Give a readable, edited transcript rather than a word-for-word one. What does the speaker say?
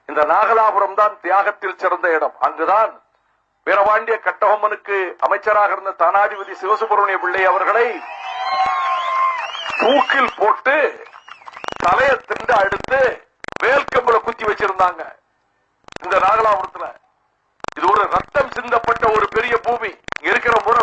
இந்த நாகலாபுரம் தான் தியாகத்தில் சிறந்த இடம். அங்குதான் வீரபாண்டிய கட்டபொம்மனுக்கு அமைச்சராக இருந்த தானாதிபதி சிவசுப்பிரமணிய பிள்ளை அவர்களை தூக்கில் போட்டு தலையை திண்டு அடுத்து வேல்கம்புல குத்தி வச்சிருந்தாங்க. இந்த நாகலாபுரத்துல இது ஒரு ரத்தம் சிந்தப்பட்ட ஒரு பெரிய பூமி. இருக்கிற முறை